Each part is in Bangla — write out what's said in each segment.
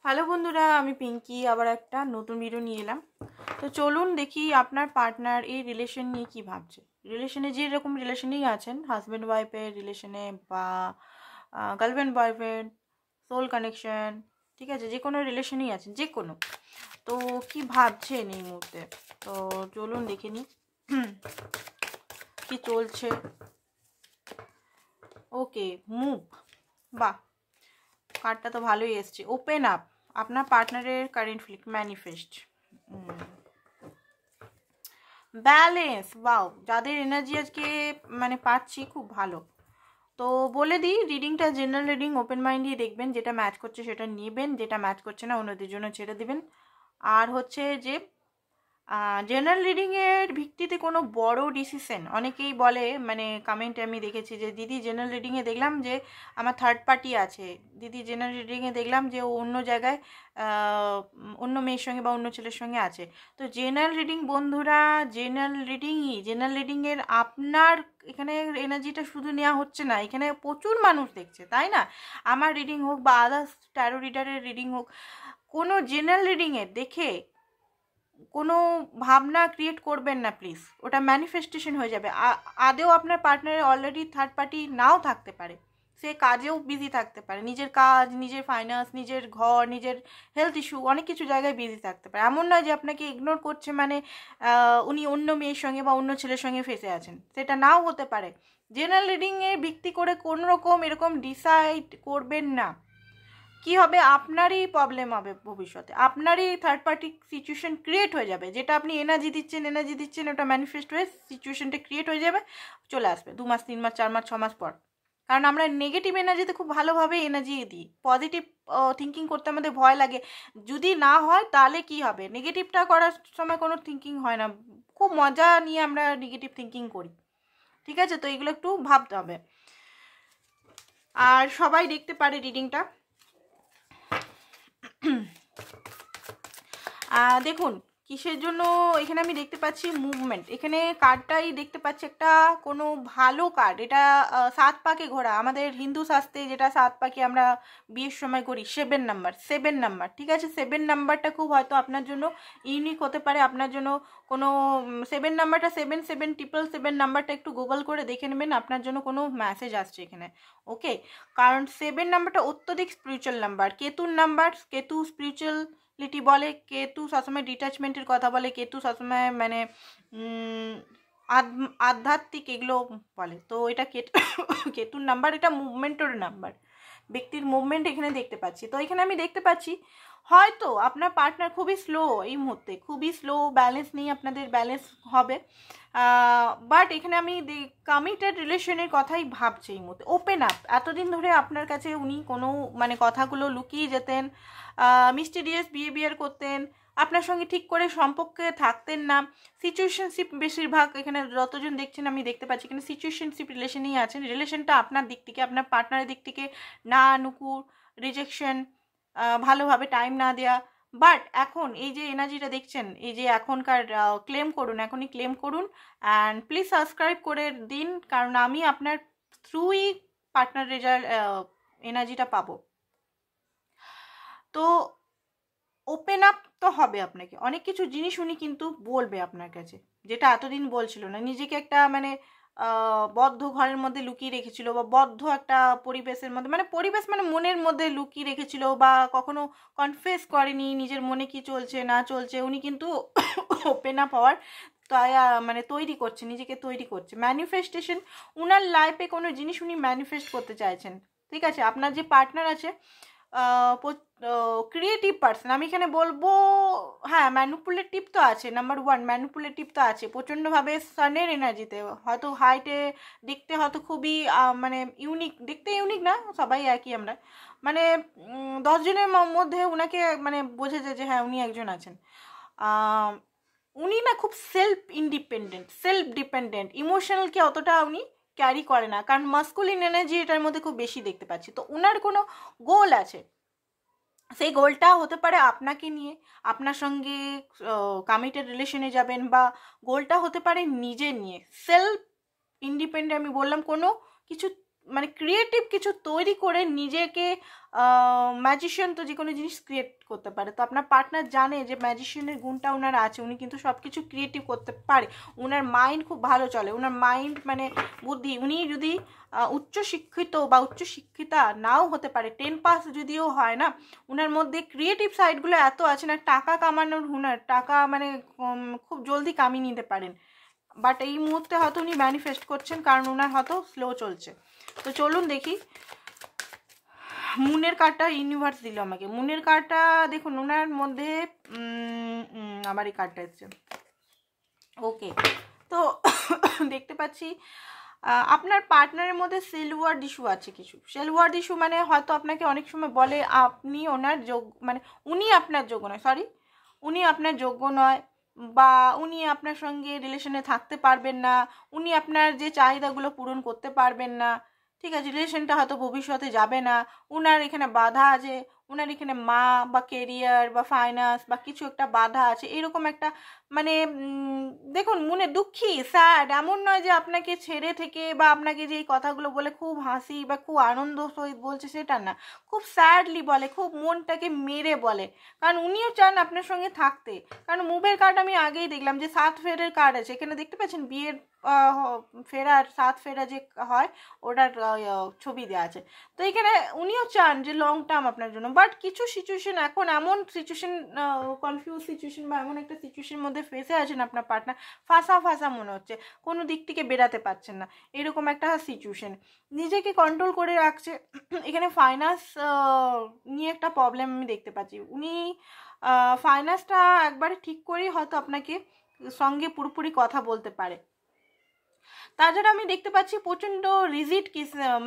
হ্যালো বন্ধুরা, আমি পিঙ্কি আবার একটা নতুন ভিডিও নিয়ে এলাম। তো চলুন দেখি আপনার পার্টনার এই রিলেশন নিয়ে কি ভাবছে। রিলেশনে যেরকম রিলেশনেই আছেন, হাজব্যান্ড ওয়াইফের রিলেশনে বা গার্লফ্রেন্ড বয়ফ্রেন্ড, সোল কানেকশন, ঠিক আছে, যে কোনো রিলেশনেই আছেন, যে কোনো। তো কি ভাবছেন এই মুহূর্তে, তো চলুন দেখে নিই কি চলছে। ওকে, মুভ, বাহ, কার্ডটা তো ভালোই এসছে। ওপেন আপ, আপনার পার্টনারের কারেন্ট ফিলিং ম্যানিফেস্ট, ব্যালেন্স, বাও, যাদের এনার্জি আজকে মানে পাচ্ছি খুব ভালো। তো বলে দিই, রিডিংটা জেনারেল রিডিং, ওপেন মাইন্ড দিয়ে দেখবেন, যেটা ম্যাচ করছে সেটা নেবেন, যেটা ম্যাচ করছে না অন্যদের জন্য ছেড়ে দিবেন। আর হচ্ছে যে জেনারেল রিডিংয়ের ভিত্তিতে কোনো বড় ডিসিশন, অনেকেই বলে, মানে কমেন্টে আমি দেখেছি যে দিদি জেনারেল রিডিংয়ে দেখলাম যে আমার থার্ড পার্টি আছে, দিদি জেনারেল রিডিংয়ে দেখলাম যে ও অন্য জায়গায় অন্য মেয়ের সঙ্গে বা অন্য ছেলের সঙ্গে আছে। তো জেনারেল রিডিং বন্ধুরা, জেনারেল রিডিংয়ের আপনার এখানে এনার্জিটা শুধু নেওয়া হচ্ছে না, এখানে প্রচুর মানুষ দেখছে, তাই না? আমার রিডিং হোক বা আদার্স ট্যারো রিডারের রিডিং হোক, কোনো জেনারেল রিডিংয়ের দেখে কোনো ভাবনা ক্রিয়েট করবেন না প্লিজ, ওটা ম্যানিফেস্টেশন হয়ে যাবে। আদেও আপনার পার্টনারে অলরেডি থার্ড পার্টি নাও থাকতে পারে, সে কাজেও বিজি থাকতে পারে, নিজের কাজ, নিজের ফাইন্যান্স, নিজের ঘর, নিজের হেলথ ইস্যু, অনেক কিছু জায়গায় বিজি থাকতে পারে। এমন নয় যে আপনাকে ইগনোর করছে, মানে উনি অন্য মেয়ের সঙ্গে বা অন্য ছেলের সঙ্গে ফেসে আছেন, সেটা নাও হতে পারে। জেনারেল রিডিংয়ে ভিত্তি করে কোনো রকম এরকম ডিসাইড করবেন না। কি হবে, আপনারই প্রবলেম হবে ভবিষ্যতে, আপনারই থার্ড পার্টি সিচুয়েশন ক্রিয়েট হয়ে যাবে। যেটা আপনি এনার্জি দিচ্ছেন ওটা ম্যানিফেস্ট হয়ে সিচুয়েশনটা ক্রিয়েট হয়ে যাবে, চলে আসবে 2 মাস, 3 মাস, 4 মাস, 6 মাস পর। কারণ আমরা নেগেটিভ এনার্জিতে খুব ভালোভাবে এনার্জি দিই, পজিটিভ থিঙ্কিং করতে আমাদের ভয় লাগে। যদি না হয় তাহলে কি হবে, নেগেটিভটা করার সময় কোনো থিঙ্কিং হয় না, খুব মজা নিয়ে আমরা নেগেটিভ থিঙ্কিং করি, ঠিক আছে? তো এগুলো একটু ভাবতে হবে। আর সবাই দেখতে পারে রিডিংটা। দেখুন কিসের জন্য এখানে আমি দেখতে পাচ্ছি মুভমেন্ট, এখানে কার্ডটাই দেখতে পাচ্ছি একটা কোনো ভালো কার্ড। এটা 7 পাকে ঘোরা, আমাদের হিন্দু শাস্ত্রে যেটা 7 পাকে আমরা বিয়ের সময় করি, 7 নাম্বার, ঠিক আছে? 7 নাম্বারটা খুব হয়তো আপনার জন্য ইউনিক হতে পারে, আপনার জন্য কোনো 7 নাম্বারটা, 77777 নাম্বারটা একটু গুগল করে দেখে নেবেন, আপনার জন্য কোনো মেসেজ আসছে এখানে, ওকে? কারণ 7 নাম্বারটা অত্যধিক স্পিরিচুয়াল নাম্বার, কেতুর নাম্বার, কেতু স্পিরিচুয়াল লিটি বলে, কেতু সবসময় ডিট্যাচমেন্টের কথা বলে, কেতু সবসময় মানে আধ্যাত্মিক এগুলো বলে। তো এটা কেতুর নাম্বার, এটা মুভমেন্টের নাম্বার, ব্যক্তির মুভমেন্ট এখানে দেখতে পাচ্ছি। তো এখানে আমি দেখতে পাচ্ছি হয়তো আপনার পার্টনার খুবই স্লো, এই মুহূর্তে খুবই স্লো, ব্যালেন্স নেই, আপনাদের ব্যালেন্স হবে। বাট এখানে আমি কমিটেড রিলেশনের কথাই ভাবছি এই মুহূর্তে। ওপেন আপ, এতদিন ধরে আপনার কাছে উনি কোনো মানে কথাগুলো লুকিয়ে যেতেন, মিস্টিরিয়াস বিহেভিয়ার করতেন, আপনার সঙ্গে ঠিক করে সম্পর্কে থাকতেন না, সিচুয়েশনশিপ বেশিরভাগ এখানে যতজন দেখছেন আমি দেখতে পাচ্ছি এখানে সিচুয়েশনশিপ রিলেশনেই আছেন। রিলেশনটা আপনার দিক থেকে, আপনার পার্টনারের দিক থেকে না নুকুর, রিজেকশন, ভালোভাবে টাইম না দেয়া। বাট এখন এই যে এনার্জিটা দেখছেন, এই যে এখনকার ক্লেম করুন, এখনই ক্লেম করুন অ্যান্ড প্লিজ সাবস্ক্রাইব করে দিন, কারণ আমি আপনার থ্রুই পার্টনার রেজাল্ট এনার্জিটা পাবো। তো ওপেন আপ তো হবে, আপনাকে অনেক কিছু জিনিস উনি কিন্তু বলবে আপনার কাছে, যেটা এতদিন বলছিল না। নিজেকে একটা মানে বদ্ধ ঘরের মধ্যে লুকিয়ে রেখেছিল, বা বদ্ধ একটা পরিবেশের মধ্যে, মানে পরিবেশ মানে মনের মধ্যে লুকিয়ে রেখেছিল, বা কখনো কনফেস করেনি নিজের মনে কি চলছে না চলছে, উনি কিন্তু ওপেন আপ হওয়ার তাই মানে তৈরি করছে, নিজেকে তৈরি করছে। ম্যানিফেস্টেশন, উনার লাইফে কোনো জিনিস উনি ম্যানিফেস্ট করতে চাইছেন, ঠিক আছে? আপনার যে পার্টনার আছে ক্রিয়েটিভ পার্সন, আমি এখানে বলবো, হ্যাঁ ম্যানুপুলেটিভ তো আছে, নাম্বার 1 ম্যানুপুলেটিভ তো আছে প্রচণ্ডভাবে, সানের এনার্জিতে, হয়তো হাইটে দেখতে হয়তো খুবই মানে ইউনিক, দেখতে ইউনিক না, সবাই একই আমরা, মানে 10 জনের মধ্যে উনাকে মানে বোঝা যায় যে হ্যাঁ উনি একজন আছেন। উনি না খুব সেলফ ডিপেন্ডেন্ট, ইমোশনালকে অতটা উনি ক্যারি করে না, কারণ মাস্কুলিন এনার্জি এটার মধ্যে খুব বেশি দেখতে পাচ্ছি। তো ওনার কোনো গোল আছে, সেই গোলটা হতে পারে আপনাকে নিয়ে, আপনার সঙ্গে কমিটেড রিলেশনে যাবেন, বা গোলটা হতে পারে নিজে নিয়ে, সেলফ ইন্ডিপেন্ডেন্ট। আমি বললাম কোনো কিছু মানে ক্রিয়েটিভ কিছু তৈরি করে নিজেকে, ম্যাজিশিয়ান তো যে কোনো জিনিস ক্রিয়েট করতে পারে। তো আপনার পার্টনার জানে যে ম্যাজিশিয়ানের গুণটা ওনার আছে, উনি কিন্তু সব কিছু ক্রিয়েটিভ করতে পারে, ওনার মাইন্ড খুব ভালো চলে, ওনার মাইন্ড মানে বুদ্ধি, উনি যদি উচ্চ শিক্ষিত বা উচ্চ শিক্ষিতা নাও হতে পারে, 10 পাস যদিও হয় না, ওনার মধ্যে ক্রিয়েটিভ সাইডগুলো এত আছে না, টাকা কামানোর হুনার, টাকা মানে খুব জলদি কামিয়ে নিতে পারেন। বাট এই মুহূর্তে হয়তো উনি ম্যানিফেস্ট করছেন, কারণ ওনার হয়তো স্লো চলছে। তো চলুন দেখি। মুনের কার্ডটা ইউনিভার্স দিল আমাকে। মুনের কার্ডটা দেখুন, ওনার মধ্যে আমার এই কার্ডটা এসছে। ওকে, তো দেখতে পাচ্ছি আপনার পার্টনারের মধ্যে সেলওয়ার্ড ইস্যু আছে কিছু। সেলওয়ার্ড ইস্যু মানে হয়তো আপনাকে অনেক সময় বলে আপনি ওনার যোগ্য, মানে উনি আপনার যোগ্য নয়, সরি উনি আপনার যোগ্য নয়, বা উনি আপনার সঙ্গে রিলেশনে থাকতে পারবেন না, উনি আপনার যে চাহিদাগুলো পূরণ করতে পারবেন না, ঠিক আছে, রিলেশনটা হয়তো ভবিষ্যতে যাবে না, উনার এখানে বাধা আছে, উনার এখানে মা বা কেরিয়ার বা ফাইন্যান্স বা কিছু একটা বাধা আছে, এরকম একটা মানে দেখুন মনে দুঃখী, স্যাড, এমন নয় যে আপনাকে ছেড়ে থেকে বা আপনাকে যে এই কথাগুলো বলে খুব হাসি বা খুব আনন্দ সহিত বলছে, সেটা না, খুব স্যাডলি বলে, খুব মনটাকে মেরে বলে, কারণ উনিও চান আপনার সঙ্গে থাকতে। কারণ মুভের কার্ড আমি আগেই দেখলাম যে 7 ফেরের কার্ড আছে এখানে, দেখতে পাচ্ছেন বিয়ের ফেরার 7 ফেরা যে হয় ওটার ছবি দেওয়া আছে। তো এখানে উনিও চান যে লং টার্ম আপনার জন্য, বাট কিছু সিচুয়েশন এখন এমন সিচুয়েশন, কনফিউজ সিচুয়েশন বা এমন একটা সিচুয়েশনের মধ্যে ফেসে আছেন আপনার পার্টনার, ফাঁসা মনে হচ্ছে, কোনো দিক থেকে বেরাতে পারছেন না, এরকম একটা সিচুয়েশন, নিজেকে কন্ট্রোল করে রাখছে। এখানে ফাইন্যান্স নিয়ে একটা প্রবলেম আমি দেখতে পাচ্ছি, উনি ফাইন্যান্সটা একবারে ঠিক করেই হয়তো আপনাকে সঙ্গে পুরোপুরি কথা বলতে পারে। তাছাড়া আমি দেখতে পাচ্ছি প্রচণ্ড রিজিড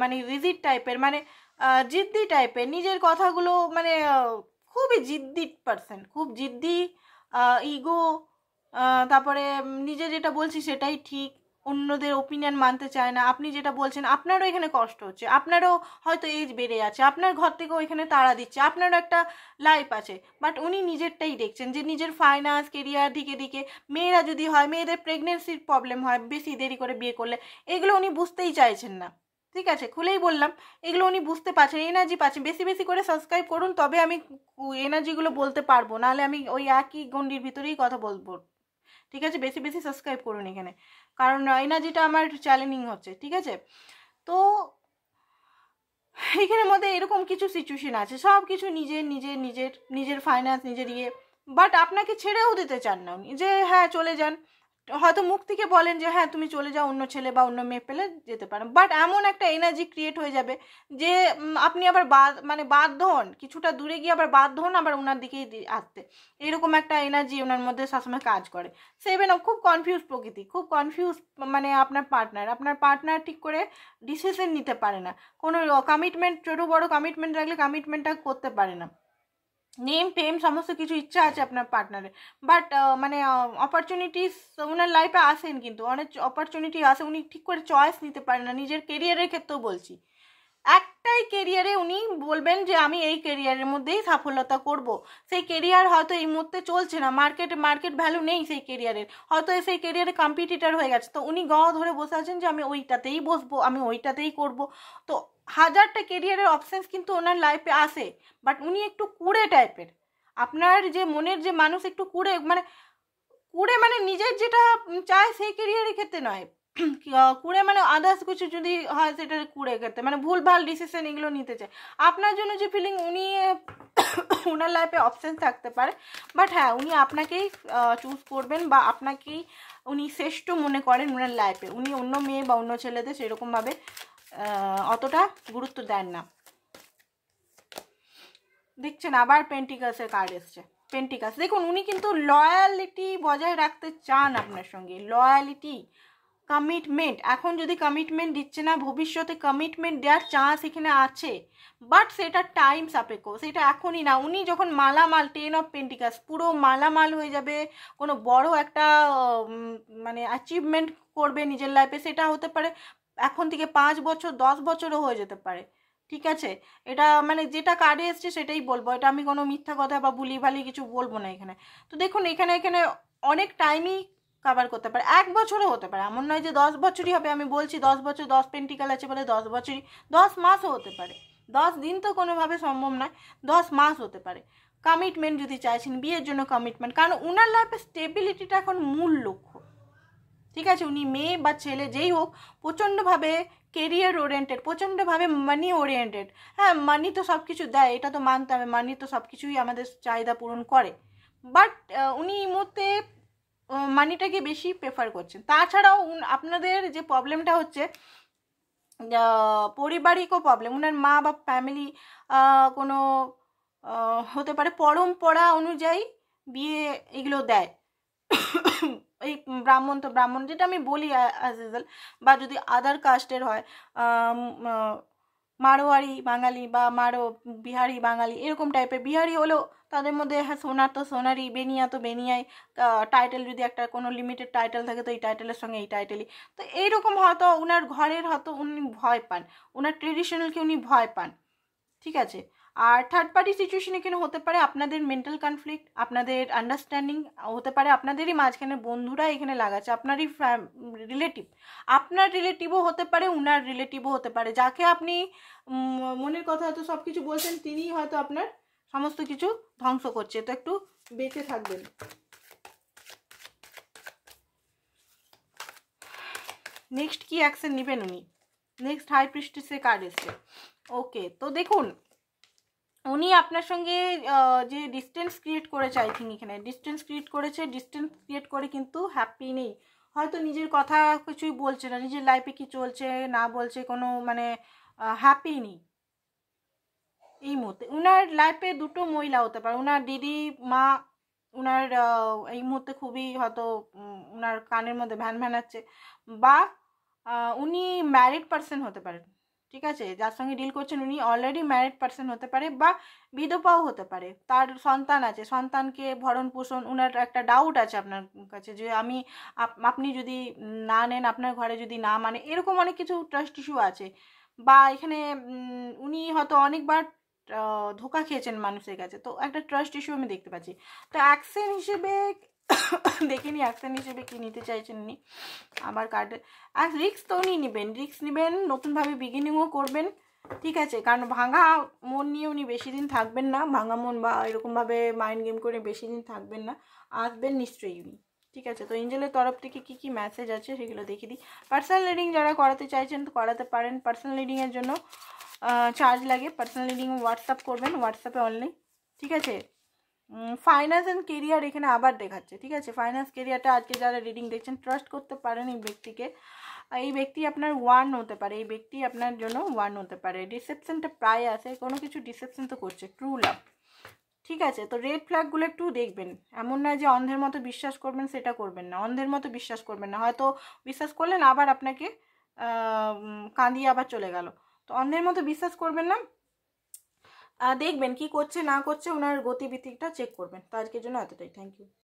মানে রিজিড টাইপের, মানে জিদ্দি টাইপের, নিজের কথাগুলো মানে খুবই জিদ্দি পারসন, খুব জিদ্দি, ইগো, তারপরে নিজে যেটা বলছি সেটাই ঠিক, অন্যদের ওপিনিয়ন মানতে চায় না, আপনি যেটা বলছেন আপনারও এখানে কষ্ট হচ্ছে, আপনারও হয়তো এজ বেড়ে যাচ্ছে, আপনার ঘর থেকেও এখানে তাড়া দিচ্ছে, আপনারও একটা লাইফ আছে, বাট উনি নিজেরটাই দেখছেন যে নিজের ফাইন্যান্স কেরিয়ার দিকে দিকে, মেয়েরা যদি হয়, মেয়েদের প্রেগনেন্সির প্রবলেম হয় বেশি দেরি করে বিয়ে করলে, এগুলো উনি বুঝতেই চাইছেন না, ঠিক আছে, খুলেই বললাম, এগুলো উনি বুঝতে পারছেন, এনার্জি পাচ্ছেন, বেশি বেশি করে সাবস্ক্রাইব করুন, তবে আমি এনার্জিগুলো বলতে পারবো, নাহলে আমি ওই একই গণ্ডির ভিতরেই কথা বলবো, ঠিক আছে, বেশি বেশি সাবস্ক্রাইব করুন এখানে, কারণ এনার্জিটা আমার চ্যালেঞ্জিং হচ্ছে, ঠিক আছে। তো এখানের মধ্যে এরকম কিছু সিচুয়েশন আছে, সব কিছু নিজের ফাইন্যান্স নিজের ইয়ে, বাট আপনাকে ছেড়েও দিতে চান না উনি, যে হ্যাঁ চলে যান, হয়তো মুখ থেকে বলেন যে হ্যাঁ তুমি চলে যাও, অন্য ছেলে বা অন্য মেয়ে পেলে যেতে পারেন, বাট এমন একটা এনার্জি ক্রিয়েট হয়ে যাবে যে আপনি আবার মানে বাধ্য হন, কিছুটা দূরে গিয়ে আবার বাধ্য হন আবার ওনার দিকেই আসতে, এরকম একটা এনার্জি ওনার মধ্যে সবসময় কাজ করে। 7 খুব কনফিউজ প্রকৃতি, খুব কনফিউজ, মানে আপনার পার্টনার ঠিক করে ডিসিশন নিতে পারে না, কোনো কমিটমেন্ট, ছোটো বড়ো কমিটমেন্ট রাখলে কমিটমেন্টটা করতে পারে না, নেম ফেম সমস্ত কিছু ইচ্ছা আছে আপনার পার্টনারের, বাট মানে অপরচুনিটিস ওনার লাইফে আসেন, কিন্তু অনেক অপরচুনিটি আসে, উনি ঠিক করে চয়েস নিতে পারেন না, নিজের কেরিয়ারের ক্ষেত্রেও বলছি, একটাই কেরিয়ারে উনি বলবেন যে আমি এই কেরিয়ারের মধ্যেই সফলতা করব, সেই কেরিয়ার হয়তো এই মুহূর্তে চলছে না, মার্কেট ভ্যালু নেই সেই কেরিয়ারের, হয়তো সেই কেরিয়ারে কম্পিটিটর হয়ে গেছে, তো উনি গাঁ ধরে বসে আছেন যে আমি ওইটাতেই বসবো, আমি ওইটাতেই করব। তো হাজারটা কেরিয়ারের অপশানস কিন্তু ওনার লাইফে আসে, বাট উনি একটু কুড়ে টাইপের, আপনার যে মনের যে মানুষ একটু কুড়ে মানে নিজের যেটা চায় সেই কেরিয়ারের ক্ষেত্রে নয়, কুড়ে মানে আদার্স কিছু যদি হয় সেটা কুড়ে ক্ষেত্রে, মানে ভুলভাল ডিসিশন এগুলো নিতে চায়, আপনার জন্য যে ফিলিং উনি ওনার লাইফে অপশান থাকতে পারে, বাট হ্যাঁ উনি আপনাকেই চুজ করবেন বা আপনাকেই উনি শ্রেষ্ঠ মনে করেন ওনার লাইফে, উনি অন্য মেয়ে বা অন্য ছেলেদের সেরকমভাবে অতটা গুরুত্ব দেন না। দেখছেন আবার পেন্টিকাসের কার্ড এসছে, পেন্টিকাস, দেখুন উনি কিন্তু লয়ালিটি বজায় রাখতে চান আপনার সঙ্গে, লয়ালিটি, কমিটমেন্ট, এখন যদি কমিটমেন্ট দিচ্ছে না, ভবিষ্যতে কমিটমেন্ট দেওয়ার চান্স এখানে আছে, বাট সেটা টাইম সাপেক্ষ, সেটা এখনই না, উনি যখন মালামাল, 10 অফ পেন্টিকাস পুরো মালামাল হয়ে যাবে, কোনো বড় একটা মানে অ্যাচিভমেন্ট করবে নিজের লাইফে, সেটা হতে পারে এখন থেকে 5 বছর 10 বছরও হয়ে যেতে পারে, ঠিক আছে, এটা মানে যেটা কার্ডে এসছে সেটাই বলবো, এটা আমি কোনো মিথ্যা কথা বা ভুলি ভালি কিছু বলবো না এখানে। তো দেখুন এখানে অনেক টাইমই কভার করতে পারে, 1 বছরও হতে পারে, এমন নয় যে 10 বছরই হবে। আমি বলছি 10 বছর, 10 পেন্টিকাল আছে বলে 10 বছরই, 10 মাসও হতে পারে, 10 দিন তো কোনোভাবে সম্ভব নয়, 10 মাস হতে পারে। কমিটমেন্ট যদি চাইছেন, বিয়ের জন্য কমিটমেন্ট, কারণ ওনার লাইফে স্টেবিলিটিটা এখন মূল লক্ষ্য, ঠিক আছে? উনি মেয়ে বা ছেলে যেই হোক প্রচণ্ডভাবে কেরিয়ার ওরিয়েন্টেড, প্রচণ্ডভাবে মানি ওরিয়েন্টেড। হ্যাঁ, মানি তো সব কিছু দেয়, এটা তো মানতে হবে, মানি তো সব কিছুই আমাদের চাহিদা পূরণ করে, বাট উনি এই মুহূর্তে মানিটাকে বেশি প্রেফার করছেন। তাছাড়াও আপনাদের যে প্রবলেমটা হচ্ছে পারিবারিকও প্রবলেম, ওনার মা বা ফ্যামিলি কোনো হতে পারে পরম্পরা অনুযায়ী বিয়ে এগুলো দেয়, এই ব্রাহ্মণ তো ব্রাহ্মণ যেটা আমি বলি অ্যাজ ইউজুয়াল, বা যদি আদার কাস্টের হয় মারোয়ারি বাঙালি বা বিহারি বাঙালি এরকম টাইপের, বিহারি হলেও তাদের মধ্যে হ্যাঁ সোনার তো সোনারই, বেনিয়া তো বেনিয়াই, টাইটেল যদি একটা কোনো লিমিটেড টাইটেল থাকে তো এই টাইটেলের সঙ্গে এই টাইটেলই, তো এইরকম হয়তো ওনার ঘরের হয়তো উনি ভয় পান, ওনার ট্রেডিশনালকে উনি ভয় পান, ঠিক আছে? আর থার্ড পার্টি সিচুয়েশন এখানে হতে পারে আপনাদের মেন্টাল কনফ্লিক্ট, আপনাদের আন্ডারস্ট্যান্ডিং হতে পারে, আপনাদেরই মাঝখানে বন্ধুরা এখানে লাগাচ্ছে, আপনারই রিলেটিভ, আপনার রিলেটিভও হতে পারে, উনার রিলেটিভও হতে পারে, যাকে আপনি মনের কথা হয়তো সব কিছু বলছেন তিনিই হয়তো আপনার সমস্ত কিছু ধ্বংস করছে, তো একটু বেঁচে থাকবেন। নেক্সট কি অ্যাকশন নেবেন উনি? নেক্সট হাই প্রিস্টেসের কার্ড এসছে। ওকে, তো দেখুন উনি আপনার সঙ্গে যে ডিস্টেন্স ক্রিয়েট করেছে, আই থিঙ্ক এখানে ডিস্টেন্স ক্রিয়েট করেছে, ডিস্টেন্স ক্রিয়েট করে কিন্তু হ্যাপি নেই, হয়তো নিজের কথা কিছুই বলছে না, নিজের লাইফে কি চলছে না বলছে কোনো মানে হ্যাপি নেই এই মুহূর্তে। উনার লাইফে দুটো মহিলা হতে পারে, উনার দিদি মা উনার এই মুহূর্তে খুবই হয়তো উনার কানের মধ্যে ভ্যান ভ্যানাচ্ছে, বা উনি ম্যারিড পারসন হতে পারেন, ঠিক আছে? যার সঙ্গে ডিল করছেন উনি অলরেডি ম্যারিড পারসন হতে পারে, বা বিধবাও হতে পারে, তার সন্তান আছে, সন্তানকে ভরণ পোষণ, উনার একটা ডাউট আছে আপনার কাছে যে আপনি যদি না নেন, আপনার ঘরে যদি না মানে, এরকম অনেক কিছু ট্রাস্ট ইস্যু আছে, বা এখানে উনি হয়তো অনেকবার ধোকা খেয়েছেন মানুষের কাছে, তো একটা ট্রাস্ট ইস্যু আমি দেখতে পাচ্ছি। তো অ্যাকশন হিসেবে দেখিনি, অ্যাকশন হিসেবে কি নিতে চাইছেন উনি আমার কার্ডে? আর রিস্ক তো উনি নেবেন, নতুনভাবে বিগিনিংও করবেন, ঠিক আছে? কারণ ভাঙা মন নিয়ে উনি বেশি দিন থাকবেন না, ভাঙা মন বা এরকমভাবে মাইন্ড গেম করে বেশি দিন থাকবেন না, আসবেন নিশ্চয়ই উনি, ঠিক আছে? তো এঞ্জেলের তরফ থেকে কী কী মেসেজ আছে সেগুলো দেখিয়ে দিই। পার্সোনাল রিডিং যারা করাতে চাইছেন তো করাতে পারেন, পার্সোনাল রিডিংয়ের জন্য চার্জ লাগে, পার্সোনাল রিডিং হোয়াটসঅ্যাপ করবেন, হোয়াটসঅ্যাপে অনলি, ঠিক আছে? ফাইন্যান্স অ্যান্ড কেরিয়ার এখানে আবার দেখাচ্ছে, ঠিক আছে? ফাইন্যান্স কেরিয়ারটা আজকে যারা রিডিং দেখছেন ট্রাস্ট করতে পারেন এই ব্যক্তিকে, এই ব্যক্তি আপনার ওয়ান হতে পারে, এই ব্যক্তি আপনার জন্য ওয়ান হতে পারে। ডিসেপশনটা প্রায় আছে, কোনো কিছু ডিসেপশন তো করছে, ট্রু লাভ, ঠিক আছে? তো রেড ফ্ল্যাগগুলো একটু দেখবেন, এমন নয় যে অন্ধের মতো বিশ্বাস করবেন, সেটা করবেন না, অন্ধের মতো বিশ্বাস করবেন না, হয়তো বিশ্বাস করলেন আবার আপনাকে কাঁদিয়ে আবার চলে গেল, তো অন্ধের মতো বিশ্বাস করবেন না, দেখবেন কি করছে না করছে, ওনার গতিবিধিটা চেক করবেন। তো আজকের জন্য এতটাই, থ্যাংক ইউ।